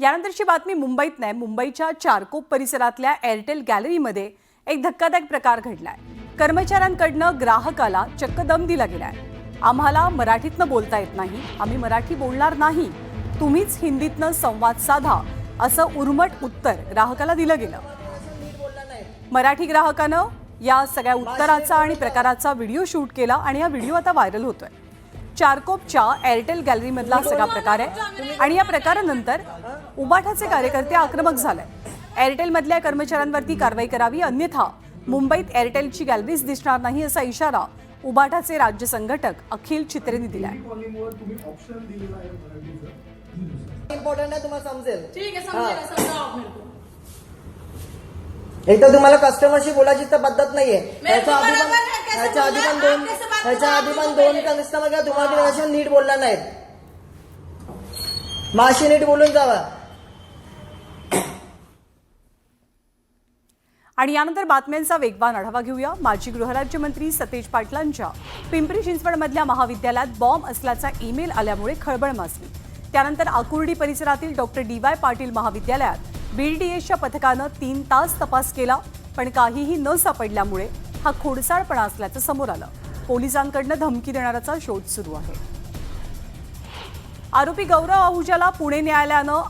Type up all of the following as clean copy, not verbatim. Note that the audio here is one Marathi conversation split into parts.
यानंतरची बातमी मुंबईत नाही, मुंबईच्या चारकोप परिसरातल्या एअरटेल गॅलरीमध्ये एक धक्कादायक प्रकार घडलाय। कर्मचाऱ्यांकडनं ग्राहकाला चक्क दम दिला गेलाय। आम्हाला मराठीतनं बोलता येत नाही, आम्ही मराठी बोलणार नाही, तुम्हीच हिंदीतनं संवाद साधा, असं उर्मट उत्तर ग्राहकाला दिलं गेलं। मराठी ग्राहकानं या सगळ्या उत्तराचा आणि प्रकाराचा व्हिडिओ शूट केला आणि हा व्हिडिओ आता व्हायरल होतोय। चारकोपच्या एअरटेल गॅलरीमधला सगळा प्रकार आहे आणि या प्रकारानंतर उबाठाचे कार्यकर्ते आक्रमक झाले। एअरटेलमधल्या कर्मचाऱ्यांवरती कारवाई करावी, अन्यथा मुंबईत एअरटेलची गॅलरीज दिसणार नाही, असा इशारा उबाठाचे राज्य संघटक अखिल चित्रेंनी दिलाय। इम्पॉर्टंट आहे, तुम्हाला समजेल। ठीक है, समझेगा, समझाओ आप मेरे को। एक तर तुम्हाला कस्टमरशी बोलायची तर पद्धत नाहीये। ह्याच्या आधी पण दोन कस्टमर का तुम्हाला नीट बोलला नाहीत, माशी नीट बोलून जावा। आणि यानंतर बातम्यांचा वेगवान आढावा घेऊया। माजी गृहराज्यमंत्री सतेज पाटलांच्या पिंपरी चिंचवडमधल्या महाविद्यालयात बॉम्ब असल्याचा ईमेल आल्यामुळे खळबळ माजली। त्यानंतर आकुर्डी परिसरातील डॉक्टर DY पाटील महाविद्यालयात BDSच्या पथकानं 3 तास तपास केला, पण काहीही न सापडल्यामुळे हा खोडसाळपणा असल्याचं समोर आलं। पोलिसांकडनं धमकी देणाऱ्याचा शोध सुरू आहे। आरोपी गौरव आहुजाला पुणे न्यायालयानं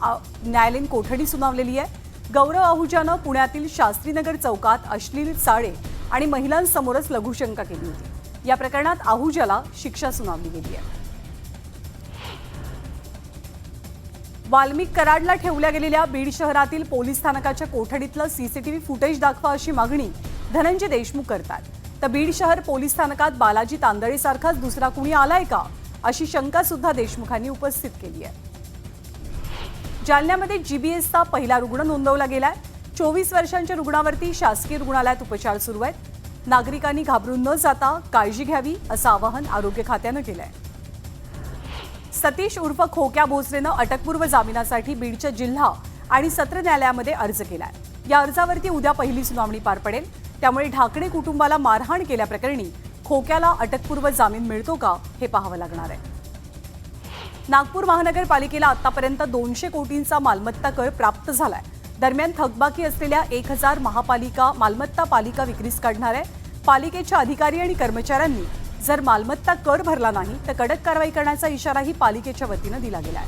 न्यायालयीन कोठडी सुनावलेली आहे। गौरव आहुजानं पुण्यातील शास्त्रीनगर चौकात अश्लील चाळे आणि महिलांसमोरच लघुशंका केली होती। या प्रकरणात आहुजाला शिक्षा सुनावली गेली आहे। वाल्मिक कराडला ठेवल्या गेलेल्या बीड शहरातील पोलीस स्थानकाच्या कोठडीतलं CCTV फुटेज दाखवा, अशी मागणी धनंजय देशमुख करतात। तर बीड शहर पोलीस स्थानकात बालाजी तांदळेसारखाच दुसरा कुणी आलाय का, अशी शंका सुद्धा देशमुखांनी उपस्थित केली आहे। जालन्यामध्ये GBSचा पहिला रुग्ण नोंदवला गेलाय। 24 वर्षांच्या रुग्णावरती शासकीय रुग्णालयात उपचार सुरू आहेत। नागरिकांनी घाबरून न जाता काळजी घ्यावी, असं आवाहन आरोग्य खात्यानं केलंय। सतीश उर्फ खोक्या भोसलेनं अटकपूर्व जामिनासाठी बीडच्या जिल्हा आणि सत्र न्यायालयामध्ये अर्ज केलाय। या अर्जावरती उद्या पहिली सुनावणी पार पडेल, त्यामुळे ढाकणे कुटुंबाला मारहाण केल्याप्रकरणी खोक्याला अटकपूर्व जामीन मिळतो का, हे पाहावं लागणार आहे। नागपूर महानगरपालिकेला आतापर्यंत 200 कोटींचा मालमत्ता कर प्राप्त झालाय। दरम्यान थकबाकी असलेल्या 1000 महापालिका मालमत्ता पालिका विक्रीस काढणार आहे। पालिकेच्या अधिकारी आणि कर्मचाऱ्यांनी जर मालमत्ता कर भरला नाही तर कडक कारवाई करण्याचा इशाराही पालिकेच्या वतीनं दिला गेलाय।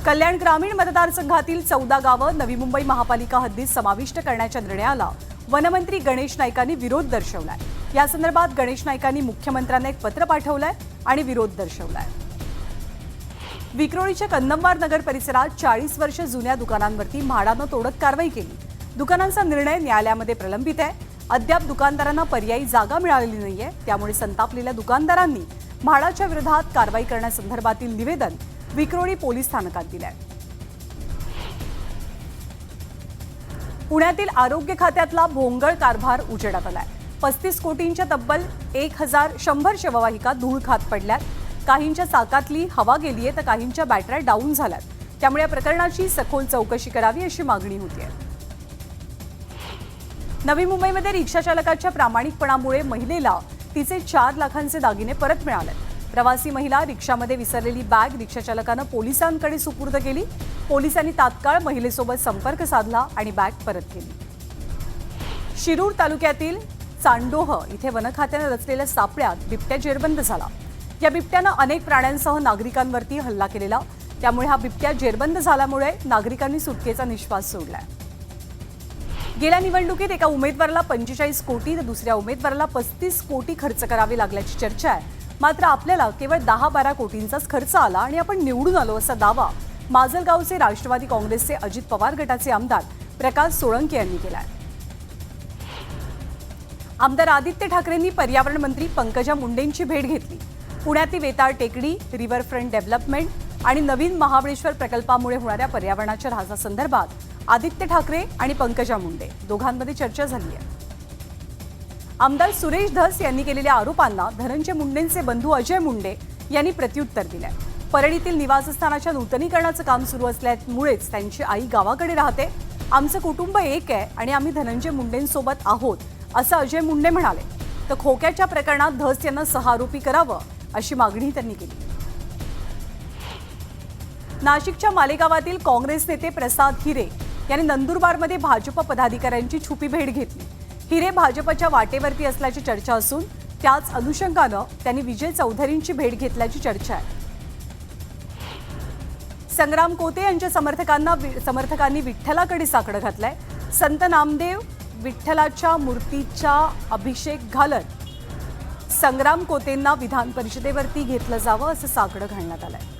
कल्याण ग्रामीण मतदारसंघातील 14 गावं नवी मुंबई महापालिका हद्दीत समाविष्ट करण्याच्या निर्णयाला वनमंत्री गणेश नाईकांनी विरोध दर्शवलाय। या संदर्भात गणेश नाईकांनी मुख्यमंत्र्यांना एक पत्र पाठवलंय आणि विरोध दर्शवलाय। विक्रोळीच्या कन्नमवार नगर परिसरात 40 वर्ष जुन्या दुकानांवरती म्हाडानं तोडक कारवाई केली। दुकानांचा निर्णय न्यायालयामध्ये प्रलंबित आहे। अद्याप दुकानदारांना पर्यायी जागा मिळालेली नाहीये, त्यामुळे संतापलेल्या दुकानदारांनी म्हाडाच्या विरोधात कारवाई करण्यासंदर्भातील निवेदन विक्रोळी पोलीस स्थानकात दिलंय। पुण्यातील आरोग्य खात्यातला भोंगळ कारभार उजेडात आलाय। 35 कोटींच्या तब्बल 1100 शववाहिका धूळ खात पडल्यात। काहींच्या चाकातली हवा गेलीये तर काहींच्या बॅटऱ्या डाऊन झाल्यात, त्यामुळे या प्रकरणाची सखोल चौकशी करावी, अशी मागणी होतीये। नवी मुंबईमध्ये रिक्षा चालकाच्या प्रामाणिकपणामुळे महिलेला तिचे 4 लाखांचे दागिने परत मिळाले। प्रवासी महिला रिक्षामध्ये विसरलेली बॅग रिक्षा चालकानं पोलिसांकडे सुपूर्द केली। पोलिसांनी तात्काळ महिलेसोबत संपर्क साधला आणि बॅग परत केली। शिरूर तालुक्यातील चांडोह इथे वनखात्यानं रचलेल्या सापळ्यात बिबट्या जेरबंद झाला। या बिबट्यानं अनेक प्राण्यांसह नागरिकांवरती हल्ला केलेला, त्यामुळे हा बिबट्या जेरबंद झाल्यामुळे नागरिकांनी सुटकेचा निश्वास सोडलाय। गेल्या निवडणुकीत एका उमेदवाराला 45 कोटी तर दुसऱ्या उमेदवाराला 35 कोटी खर्च करावे लागल्याची चर्चा आहे। मात्र आपल्याला केवळ 10-12 कोटींचाच खर्च आला आणि आपण निवडून आलो, असा दावा माजलगावचे राष्ट्रवादी काँग्रेसचे अजित पवार गटाचे आमदार प्रकाश सोळंके यांनी केलाय। आमदार आदित्य ठाकरेंनी पर्यावरण मंत्री पंकजा मुंडेंची भेट घेतली। पुण्यातील वेताळ टेकडी, रिव्हरफ्रंट डेव्हलपमेंट आणि नवीन महाबळेश्वर प्रकल्पामुळे होणाऱ्या पर्यावरणाच्या ऱ्हासासंदर्भात आदित्य ठाकरे आणि पंकजा मुंडे दोघांमध्ये चर्चा झाली आहे। आमदार सुरेश धस यांनी केलेल्या आरोपांना धनंजय मुंडेंचे बंधू अजय मुंडे यांनी प्रत्युत्तर दिलंय। परळीतील निवासस्थानाच्या नूतनीकरणाचं काम सुरू असल्यामुळेच त्यांची आई गावाकडे राहते। आमचं कुटुंब एक आहे आणि आम्ही धनंजय मुंडेंसोबत आहोत, असं अजय मुंडे म्हणाले। तर खोक्याच्या प्रकरणात धस यांना 6 आरोपी करावं, अशी मागणी त्यांनी केली। नाशिकच्या मालेगावातील काँग्रेस नेते प्रसाद हिरे यांनी नंदुरबारमध्ये भाजप पदाधिकाऱ्यांची छुपी भेट घेतली. हिरे भाजपच्या वाटेवरती असल्याची चर्चा असून त्याच अनुषंगानं त्यांनी विजय चौधरींची भेट घेतल्याची चर्चा आहे. संग्राम कोते यांच्या समर्थकांनी विठ्ठलाकडे साकडं घातलंय. संत नामदेव विठ्ठलाच्या मूर्तीचा अभिषेक घालत संग्राम कोतेंना विधान परिषदेवरती घेतलं जावं असं साकडं घालण्यात आलंय.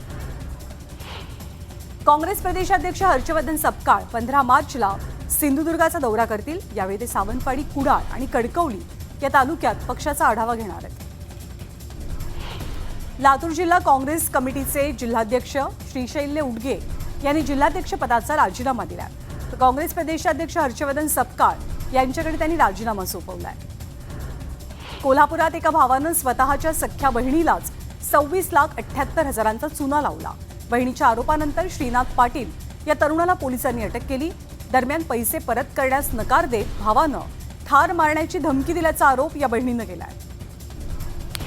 काँग्रेस प्रदेशाध्यक्ष हर्षवर्धन सपकाळ 15 मार्चला सिंधुदुर्गाचा दौरा करतील. यावेळी ते सावंतवाडी, कुडाळ आणि कणकवली या तालुक्यात पक्षाचा आढावा घेणार आहेत. लातूर जिल्हा काँग्रेस कमिटीचे जिल्हाध्यक्ष श्रीशैल्य उडगे यांनी जिल्हाध्यक्ष पदाचा राजीनामा दिला. तर काँग्रेस प्रदेशाध्यक्ष हर्षवर्धन सपकाळ यांच्याकडे त्यांनी राजीनामा सोपवलाय. कोल्हापुरात एका भावानं स्वतःच्या सख्ख्या बहिणीलाच 26,78,000चा चुना लावला. बहिणीच्या आरोपानंतर श्रीनाथ पाटील या तरुणाला पोलिसांनी अटक केली. दरम्यान पैसे परत करण्यास नकार देत भावानं ठार मारण्याची धमकी दिल्याचा आरोप या बहिणीनं केलाय.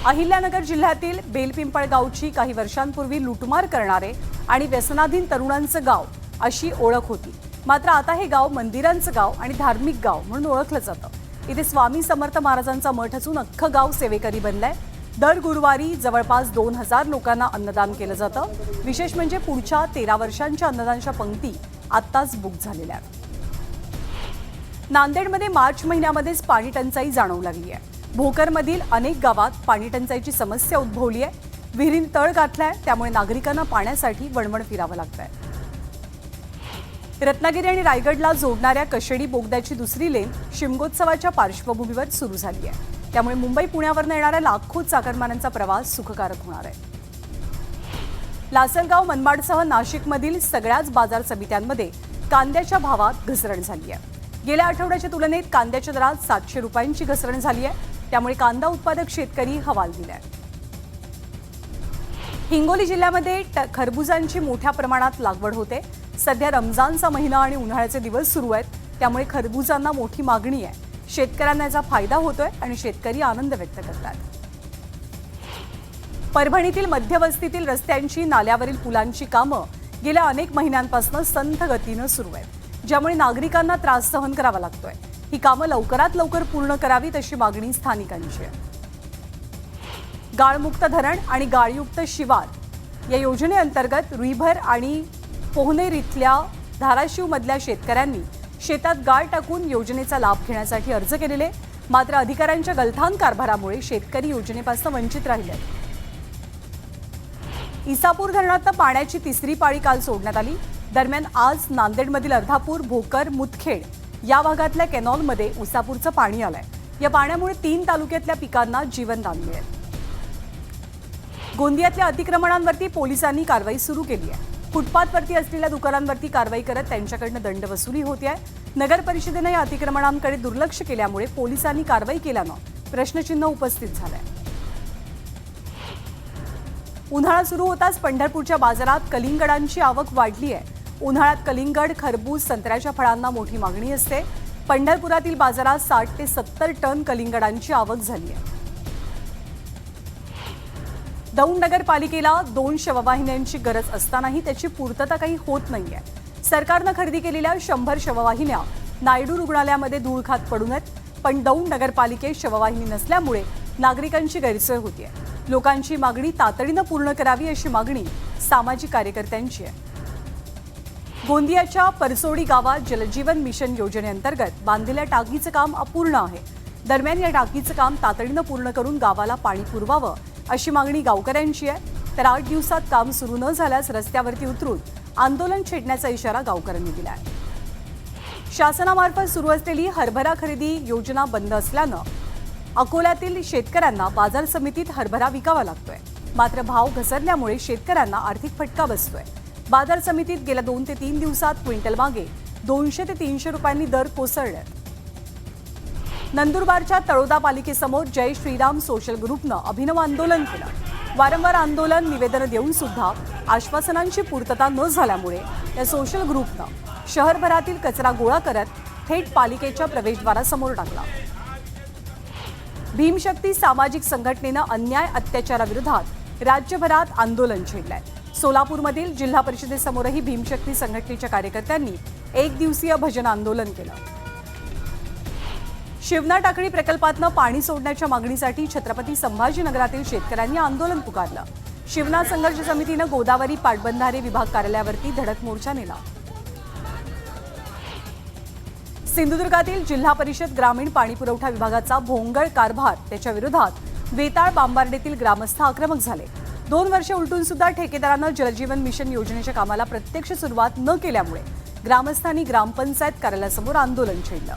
अहिल्यानगर जिल्ह्यातील बेलपिंपळगावची काही वर्षांपूर्वी लुटमार करणारे आणि व्यसनाधीन तरुणांचं गाव अशी ओळख होती. मात्र आता हे गाव मंदिरांचं गाव आणि धार्मिक गाव म्हणून ओळखलं जातं. इथे स्वामी समर्थ महाराजांचा मठ असून अख्खं गाव सेवेकरी बनलंय. दर गुरुवारी जवळपास 2,000 लोकांना अन्नदान केलं जातं. विशेष म्हणजे पुढच्या 13 वर्षांच्या अन्नदानच्या पंक्ती आत्ताच बुक झालेल्या आहेत. नांदेडमध्ये मार्च महिन्यामध्येच पाणी टंचाई जाणवू लागली आहे. भोकरमधील अनेक गावात पाणी टंचाईची समस्या उद्भवली आहे. विहिरीत तळ गाठलाय, त्यामुळे नागरिकांना पाण्यासाठी वणवण फिरावं लागतंय. रत्नागिरी आणि रायगडला जोडणाऱ्या कशेडी बोगद्याची दुसरी लेन शिमगोत्सवाच्या पार्श्वभूमीवर सुरू झाली आहे. त्यामुळे मुंबई पुण्यावरून येणाऱ्या लाखो चाकरमान्यांचा प्रवास सुखकारक होणार आहे. लासलगाव, मनमाडसह नाशिकमधील सगळ्याच बाजार समित्यांमध्ये कांद्याच्या भावात घसरण झाली आहे. गेल्या आठवड्याच्या तुलनेत कांद्याच्या दरात 700 रुपयांची घसरण झाली आहे. त्यामुळे कांदा उत्पादक शेतकरी हवाल दिलाय. हिंगोली जिल्ह्यामध्ये खरबुजांची मोठ्या प्रमाणात लागवड होते. सध्या रमजानचा महिना आणि उन्हाळ्याचे दिवस सुरू आहेत, त्यामुळे खरबुजांना मोठी मागणी आहे. शेतकऱ्यांना याचा फायदा होतोय आणि शेतकरी आनंद व्यक्त करतात. परभणीतील मध्यवस्तीतील रस्त्यांची, नाल्यावरील पुलांची कामं गेल्या अनेक महिन्यांपासून संथ गतीनं सुरू आहेत, ज्यामुळे नागरिकांना त्रास सहन करावा लागतोय. ही कामं लवकरात लवकर पूर्ण करावीत अशी मागणी स्थानिकांची आहे. गाळमुक्त धरण आणि गाळयुक्त शिवार या योजनेअंतर्गत रुईभर आणि पोहनेर इथल्या धाराशिवमधल्या शेतकऱ्यांनी शेतात गाळ टाकून योजनेचा लाभ घेण्यासाठी अर्ज केलेले. मात्र अधिकाऱ्यांच्या गलथान कारभारामुळे शेतकरी योजनेपासून वंचित राहिले. इसापूर धरणात पाण्याची तिसरी पाळी काल सोडण्यात आली. दरम्यान आज नांदेडमधील अर्धापूर, भोकर, मुदखेड या भागातल्या कॅनॉलमध्ये उसापूरचं पाणी आलंय. या पाण्यामुळे 3 तालुक्यातल्या पिकांना जीवनदान मिळेल. गोंदियातल्या अतिक्रमणांवरती पोलिसांनी कारवाई सुरू केली आहे. फुटपाथवरती असलेल्या दुकानांवरती कारवाई करत त्यांच्याकडनं दंड वसुली होते आहे. नगर परिषदेनं या अतिक्रमणांकडे दुर्लक्ष केल्यामुळे पोलिसांनी कारवाई केल्यानं प्रश्नचिन्ह उपस्थित झालंय. उन्हाळा सुरू होताच पंढरपूरच्या बाजारात कलिंगडांची आवक वाढली आहे. उन्हाळ्यात कलिंगड, खरबूज, संत्र्याच्या फळांना मोठी मागणी असते. पंढरपुरातील बाजारात 60 ते 70 टन कलिंगडांची आवक झाली आहे. दौंड नगरपालिकेला 2 शववाहिन्यांची गरज असतानाही त्याची पूर्तता काही होत नाहीये. सरकारनं खरेदी केलेल्या 100 शववाहिन्या नायडू रुग्णालयामध्ये धूळ खात पडून आहेत. पण दौंड नगरपालिकेत शववाहिनी नसल्यामुळे नागरिकांची गैरसोय होतीये. लोकांची मागणी तातडीनं पूर्ण करावी अशी मागणी सामाजिक कार्यकर्त्यांची आहे. गोंदियाच्या परसोडी गावात जलजीवन मिशन योजनेअंतर्गत बांधलेल्या टाकीचं काम अपूर्ण आहे. दरम्यान या टाकीचं काम तातडीनं पूर्ण करून गावाला पाणी पुरवावं अशी मागणी गावकऱ्यांची आहे. तर 8 दिवसात काम सुरू न झाल्यास रस्त्यावरती उतरून आंदोलन छेडण्याचा इशारा गावकऱ्यांनी दिला आहे. शासनामार्फत सुरू असलेली हरभरा खरेदी योजना बंद असल्यानं अकोल्यातील शेतकऱ्यांना बाजार समितीत हरभरा विकावा लागतोय. मात्र भाव घसरल्यामुळे शेतकऱ्यांना आर्थिक फटका बसतोय. बाजार समितीत गेल्या 2 ते 3 दिवसात क्विंटल मागे 200 ते 300 रुपयांनी दर कोसळले. नंदुरबारच्या तळोदा पालिकेसमोर जय श्रीराम सोशल ग्रुपनं अभिनव आंदोलन केलं. वारंवार आंदोलन, निवेदनं देऊन सुद्धा आश्वासनांची पूर्तता न झाल्यामुळे या सोशल ग्रुपनं शहरभरातील कचरा गोळा करत थेट पालिकेच्या प्रवेशद्वारासमोर टाकला. भीमशक्ती सामाजिक संघटनेनं अन्याय अत्याचाराविरोधात राज्यभरात आंदोलन छेडलंय. सोलापूरमधील जिल्हा परिषदेसमोरही भीमशक्ती संघटनेच्या कार्यकर्त्यांनी एक दिवसीय भजन आंदोलन केलं. शिवना टाकळी प्रकल्पातनं पाणी सोडण्याच्या मागणीसाठी छत्रपती संभाजीनगरातील शेतकऱ्यांनी आंदोलन पुकारलं. शिवना संघर्ष समितीनं गोदावरी पाटबंधारे विभाग कार्यालयावरती धडक मोर्चा नेला. सिंधुदुर्गातील जिल्हा परिषद ग्रामीण पाणीपुरवठा विभागाचा भोंगळ कारभार त्याच्या विरोधात वेताळ बांबार्डेतील ग्रामस्थ आक्रमक झाले. 2 वर्षे उलटून सुद्धा ठेकेदारानं जलजीवन मिशन योजनेच्या कामाला प्रत्यक्ष सुरुवात न केल्यामुळे ग्रामस्थांनी ग्रामपंचायत कार्यालयासमोर आंदोलन छेडलं.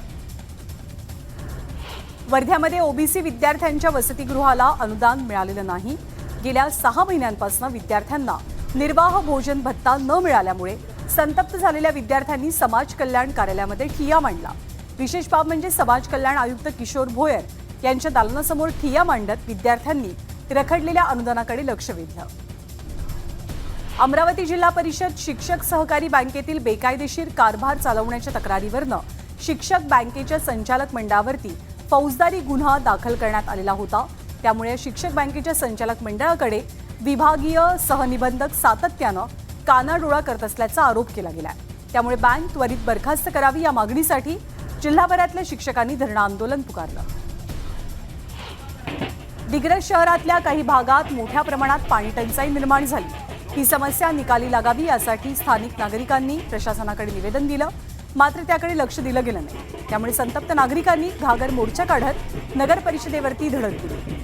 वर्ध्यामध्ये ओबीसी विद्यार्थ्यांच्या वसतिगृहाला अनुदान मिळालेलं नाही. गेल्या 6 महिन्यांपासून विद्यार्थ्यांना निर्वाह भोजन भत्ता न मिळाल्यामुळे संतप्त झालेल्या विद्यार्थ्यांनी समाज कल्याण कार्यालयामध्ये ठिय्या मांडला. विशेष बाब म्हणजे समाज कल्याण आयुक्त किशोर भोयर यांच्या दालनासमोर ठिय्या मांडत विद्यार्थ्यांनी रखडलेल्या अनुदानाकडे लक्ष वेधलं. अमरावती जिल्हा परिषद शिक्षक सहकारी बँकेतील बेकायदेशीर कारभार चालवण्याच्या तक्रारीवरनं शिक्षक बँकेच्या संचालक मंडळावरती फौजदारी गुन्हा दाखल करण्यात आलेला होता. त्यामुळे शिक्षक बँकेच्या संचालक मंडळाकडे विभागीय सहनिबंधक सातत्यानं कानाडोळा करत असल्याचा आरोप केला गेलाय. त्यामुळे बँक त्वरित बरखास्त करावी या मागणीसाठी जिल्हाभरातल्या शिक्षकांनी धरणं आंदोलन पुकारलं. दिग्रस शहरातल्या काही भागात मोठ्या प्रमाणात पाणी टंचाई निर्माण झाली. ही समस्या निकाली लागावी यासाठी स्थानिक नागरिकांनी प्रशासनाकडे निवेदन दिलं. मात्र त्याकडे लक्ष दिलं गेलं नाही. त्यामुळे संतप्त नागरिकांनी घागर मोर्चा काढत नगर परिषदेवरती धडक दिली.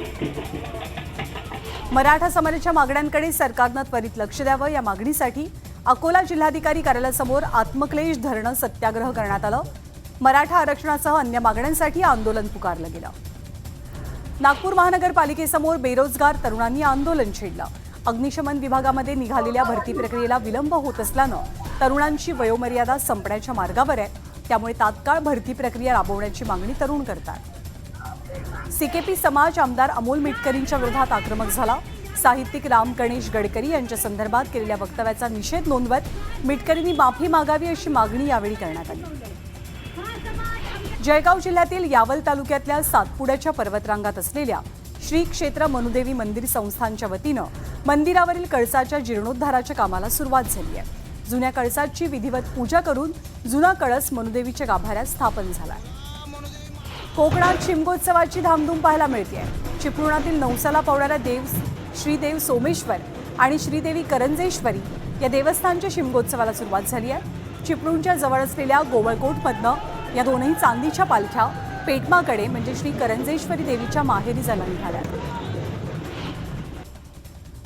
मराठा समाजाच्या मागण्यांकडे सरकारनं त्वरित लक्ष द्यावं या मागणीसाठी अकोला जिल्हाधिकारी कार्यालयासमोर आत्मक्लेश धरणं सत्याग्रह करण्यात आलं. मराठा आरक्षणासह अन्य मागण्यांसाठी आंदोलन पुकारलं गेलं. नागपूर महानगरपालिकेसमोर बेरोजगार तरुणांनी आंदोलन छेडलं. अग्निशमन विभागामध्ये निघालेल्या भरती प्रक्रियेला विलंब होत असल्यानं तरुणांची वयोमर्यादा संपण्याच्या मार्गावर आहे. त्यामुळे तात्काळ भरती प्रक्रिया राबवण्याची मागणी तरुण करतात. सीकेपी समाज आमदार अमोल मिटकरींच्या विरोधात आक्रमक झाला. साहित्यिक राम गणेश गडकरी यांच्या संदर्भात केलेल्या वक्तव्याचा निषेध नोंदवत मिटकरींनी माफी मागावी अशी मागणी यावेळी करण्यात आली. जळगाव जिल्ह्यातील यावल तालुक्यातल्या सातपुड्याच्या पर्वतरांगात असलेल्या श्री क्षेत्र मनुदेवी मंदिर संस्थानच्या वतीनं मंदिरावरील कळसाच्या जीर्णोद्धाराच्या कामाला सुरुवात झाली आहे. जुन्या कळसाची विधिवत पूजा करून जुना कळस मनुदेवीच्या गाभाऱ्यात स्थापन झाला. कोकणात शिमगोत्सवाची धामधूम पाहायला मिळते. चिपळुणातील नवसाला पावणाऱ्या श्रीदेव सोमेश्वर आणि श्रीदेवी करंजेश्वरी या देवस्थानच्या शिमगोत्सवाला सुरुवात झाली आहे. चिपळूणच्या जवळ असलेल्या गोवळकोटमधनं या दोनही चांदीच्या पालख्या पेटमाकडे म्हणजे श्री करंजेश्वरी देवीच्या माहेरी जायला निघाल्या.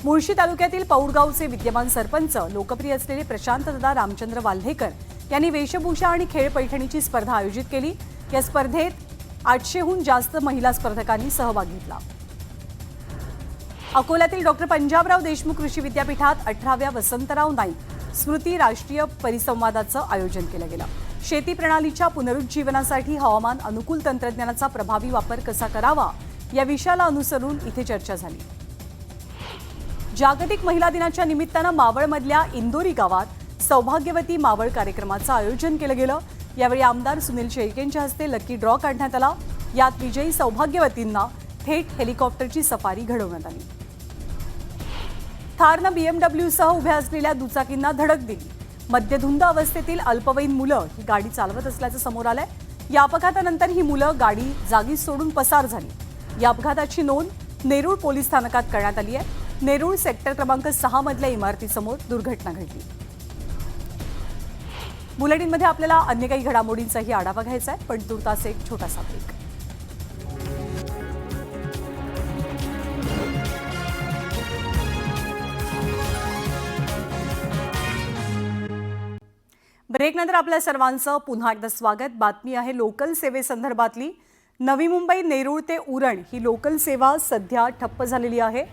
मुळशी तालुक्यातील पौडगावचे विद्यमान सरपंच लोकप्रिय असलेले प्रशांतदादा रामचंद्र वाल्हेकर यांनी वेशभूषा आणि खेळ पैठणीची स्पर्धा आयोजित केली. या स्पर्धेत 800हून जास्त महिला स्पर्धकांनी सहभाग घेतला. अकोल्यातील डॉक्टर पंजाबराव देशमुख कृषी विद्यापीठात 18व्या वसंतराव नाईक स्मृती राष्ट्रीय परिसंवादाचं आयोजन केलं गेलं. शेती प्रणालीच्या पुनरुज्जीवनासाठी हवामान अनुकूल तंत्रज्ञानाचा प्रभावी वापर कसा करावा या विषयाला अनुसरून इथे चर्चा झाली. जागतिक महिला दिनाच्या निमित्तानं मावळमधल्या इंदोरी गावात सौभाग्यवती मावळ कार्यक्रमाचं आयोजन केलं गेलं. यावेळी आमदार सुनील शेळकेंच्या हस्ते लकी ड्रॉ काढण्यात आला. यात विजयी सौभाग्यवतींना थेट हेलिकॉप्टरची सफारी घडवण्यात आली. थारनं बीएमडब्ल्यूसह उभ्या असलेल्या दुचाकींना धडक दिली. मद्यधुंद अवस्थेतील अल्पवयीन मुलं ही गाडी चालवत असल्याचं समोर आलंय. या अपघातानंतर ही मुलं गाडी जागीच सोडून पसार झाली. या अपघाताची नोंद नेरूळ पोलीस स्थानकात करण्यात आली आहे. नेरूळ सेक्टर क्रमांक 6 मधल्या इमारतीसमोर दुर्घटना घडली. बुलेटिनमध्ये आपल्याला अन्य काही घडामोडींचाही आढावा घ्यायचा आहे, पण तुर्तास एक छोटासा ब्रेक. ब्रेकनंतर आपल्या सर्वांचं पुन्हा एकदा स्वागत. बातमी आहे लोकल सेवेसंदर्भातली. नवी मुंबई नेरूळ ते उरण ही लोकल सेवा सध्या ठप्प झालेली आहे.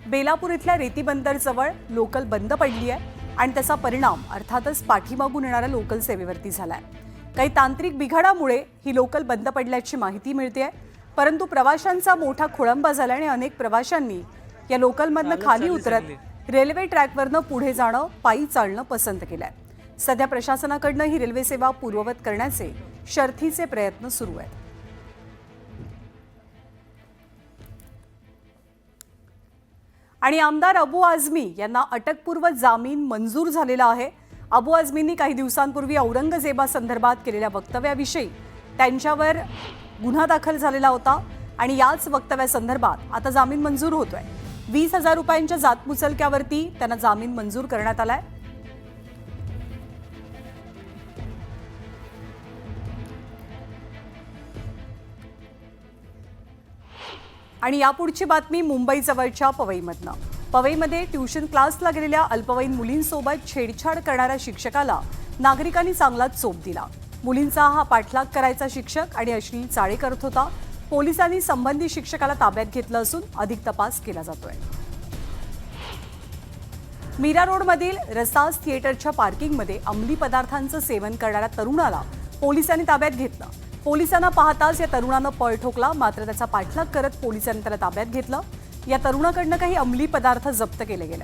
बेलापूर इथल्या रेती बंदरजवळ लोकल बंद पडली आहे आणि त्याचा परिणाम अर्थातच पाठीमागून येणाऱ्या लोकल सेवेवरती झालाय. काही तांत्रिक बिघाडामुळे ही लोकल बंद पडल्याची माहिती मिळते. परंतु प्रवाशांचा मोठा खोळंबा झाला आणि अनेक प्रवाशांनी या लोकलमधनं खाली उतरत रेल्वे ट्रॅकवरनं पुढे जाणं, पायी चालणं पसंत केलंय. सध्या प्रशासनाकडनं ही रेल्वे सेवा पूर्ववत करण्याचे शर्थीचे प्रयत्न सुरू आहेत. आणि आमदार अबू आझमी यांना अटकपूर्व जामीन मंजूर झालेला आहे. अबू आझमींनी काही दिवसांपूर्वी औरंगजेबासंदर्भात केलेल्या वक्तव्याविषयी त्यांच्यावर गुन्हा दाखल झालेला होता आणि याच वक्तव्यासंदर्भात आता जामीन मंजूर होतोय. 20,000 रुपयांच्या जातमुचलक्यावरती त्यांना जामीन मंजूर करण्यात आलाय. आणि यापुढची बातमी मुंबई जवळच्या पवईमधनं. पवईमध्ये ट्युशन क्लासला गेलेल्या अल्पवयीन मुलींसोबत छेडछाड करणाऱ्या शिक्षकाला नागरिकांनी चांगलाच चोप दिला. मुलींचा हा पाठलाग करायचा शिक्षक आणि अश्लील चाळे करत होता. पोलिसांनी संबंधित शिक्षकाला ताब्यात घेतलं असून अधिक तपास केला जातोय. मीरा रोडमधील रसास थिएटरच्या पार्किंगमध्ये अंमली पदार्थांचं सेवन करणाऱ्या तरुणाला पोलिसांनी ताब्यात घेतलं. पोलिसांना पाहताच या तरुणानं पळ ठोकला, मात्र त्याचा पाठलाग करत पोलिसांनी त्याला ताब्यात घेतलं. या तरुणाकडनं काही अंमली पदार्थ जप्त केले गेले.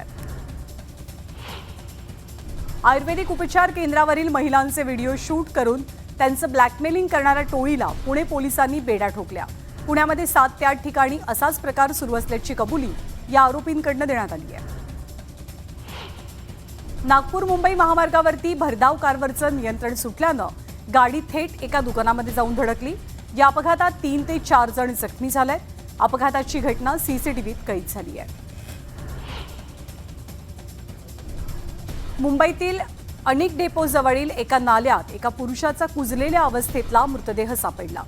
आयुर्वेदिक उपचार केंद्रावरील महिलांचे व्हिडिओ शूट करून त्यांचं ब्लॅकमेलिंग करणाऱ्या टोळीला पुणे पोलिसांनी बेड्या ठोकल्या. पुण्यामध्ये 7 ते 8 ठिकाणी असाच प्रकार सुरू असल्याची कबुली या आरोपींकडनं देण्यात आली आहे. नागपूर मुंबई महामार्गावरती भरधाव कारवरचं नियंत्रण सुटल्यानं गाडी थेट एका दुकानामध्ये जाऊन धडकली. या अपघातात 3 ते 4 जण जखमी झालेत. अपघाताची घटना सीसीटीव्हीत कैद झाली आहे. मुंबईतील अनेक डेपोजवळील एका नाल्यात एका पुरुषाचा कुजलेल्या अवस्थेतला मृतदेह सापडला.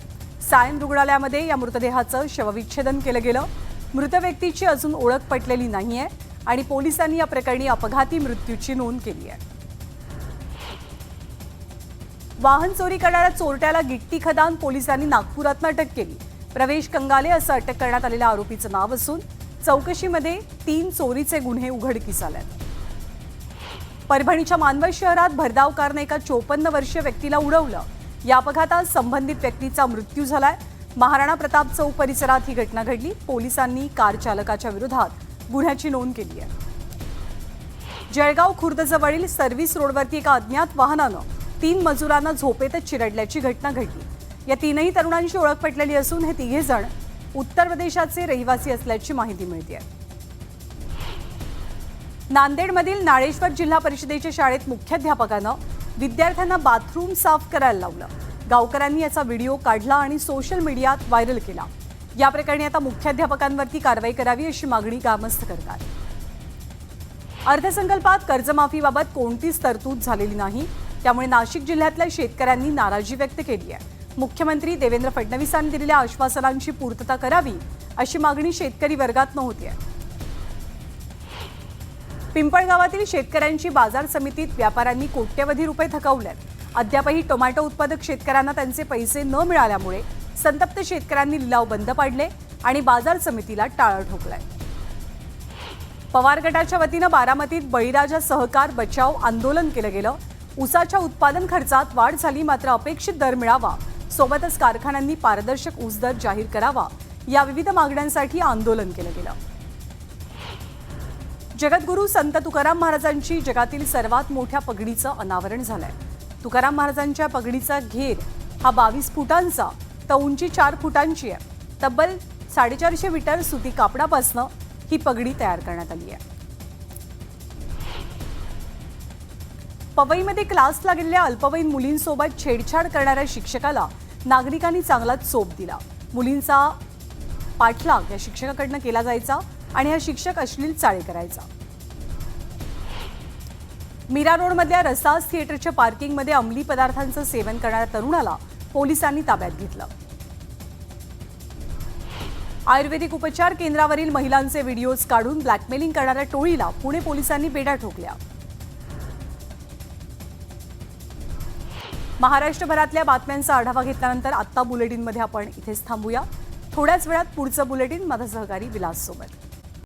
सायन रुग्णालयामध्ये या मृतदेहाचं शवविच्छेदन केलं गेलं. मृत व्यक्तीची अजून ओळख पटलेली नाहीये आणि पोलिसांनी या प्रकरणी अपघाती मृत्यूची नोंद केली आहे. वाहन चोरी करणाऱ्या चोरट्याला गिट्टी खदान पोलिसांनी नागपुरात अटक केली. प्रवेश कंगाले असं अटक करण्यात आलेल्या आरोपीचं नाव असून चौकशीमध्ये 3 चोरीचे गुन्हे उघडकीस आलेत. परभणीच्या मानवत शहरात भरधाव कारने एका 54 वर्षीय व्यक्तीला उडवलं. या अपघातात संबंधित व्यक्तीचा मृत्यू झालाय. महाराणा प्रताप चौक परिसरात ही घटना घडली. पोलिसांनी कार चालकाच्या विरोधात गुन्ह्याची नोंद केली आहे. जळगाव खुर्दजवळील सर्व्हिस रोडवरती एका अज्ञात वाहनानं 3 मजुरांना झोपेतच चिरडल्याची घटना घडली. या 3ही तरुणांची ओळख पटलेली असून हे 3घे जण उत्तर प्रदेशाचे रहिवासी असल्याची माहिती मिळते. नांदेडमधील नाळेश्वर जिल्हा परिषदेच्या शाळेत मुख्याध्यापकानं विद्यार्थ्यांना बाथरूम साफ करायला लावलं. गावकऱ्यांनी याचा व्हिडिओ काढला आणि सोशल मीडियात व्हायरल केला. या प्रकरणी आता मुख्याध्यापकांवरती कारवाई करावी अशी मागणी ग्रामस्थ करतात. अर्थसंकल्पात कर्जमाफीबाबत कोणतीच तरतूद झालेली नाही. त्यामुळे नाशिक जिल्ह्यातल्या शेतकऱ्यांनी नाराजी व्यक्त केली आहे. मुख्यमंत्री देवेंद्र फडणवीसांनी दिलेल्या आश्वासनांची पूर्तता करावी अशी मागणी शेतकरी वर्गातून होती आहे. पिंपळगावातील शेतकऱ्यांची बाजार समितीत व्यापाऱ्यांनी कोट्यवधी रुपये थकवलेत. अद्यापही टोमॅटो उत्पादक शेतकऱ्यांना त्यांचे पैसे न मिळाल्यामुळे संतप्त शेतकऱ्यांनी लिलाव बंद पाडले आणि बाजार समितीला टाळं ठोकलंय. पवार गटाच्या वतीनं बारामतीत बळीराजा सहकार बचाव आंदोलन केलं गेलं. ऊसाच्या उत्पादन खर्चात वाढ झाली, मात्र अपेक्षित दर मिळावा, सोबतच कारखान्यांनी पारदर्शक ऊस दर जाहीर करावा या विविध मागण्यांसाठी आंदोलन केलं गेलं. जगद्गुरू संत तुकाराम महाराजांची जगातील सर्वात मोठ्या पगडीचं अनावरण झालंय. तुकाराम महाराजांच्या पगडीचा घेर हा 22 फुटांचा तर उंची 4 फुटांची आहे. तब्बल 450 मीटर सुती कापडापासून ही पगडी तयार करण्यात आली आहे. पवईमध्ये क्लासला गेलेल्या अल्पवयीन मुलींसोबत छेडछाड करणाऱ्या शिक्षकाला नागरिकांनी चांगलाच चोप दिला. मुलींचा पाठलाग या शिक्षकाकडनं केला जायचा आणि हा शिक्षक अश्लील चाळे करायचा. मीरा रोडमधल्या रसास थिएटरच्या पार्किंगमध्ये अंमली पदार्थांचं सेवन करणाऱ्या तरुणाला पोलिसांनी ताब्यात घेतलं. आयुर्वेदिक उपचार केंद्रावरील महिलांचे व्हिडिओज काढून ब्लॅकमेलिंग करणाऱ्या टोळीला पुणे पोलिसांनी बेड्या ठोकल्या. महाराष्ट्रभरातल्या बातम्यांचा आढावा घेतल्यानंतर आत्ता बुलेटिनमध्ये आपण इथेच थांबूया. थोड्याच वेळात पुढचं बुलेटिन माझा सहकारी विलास सोबत.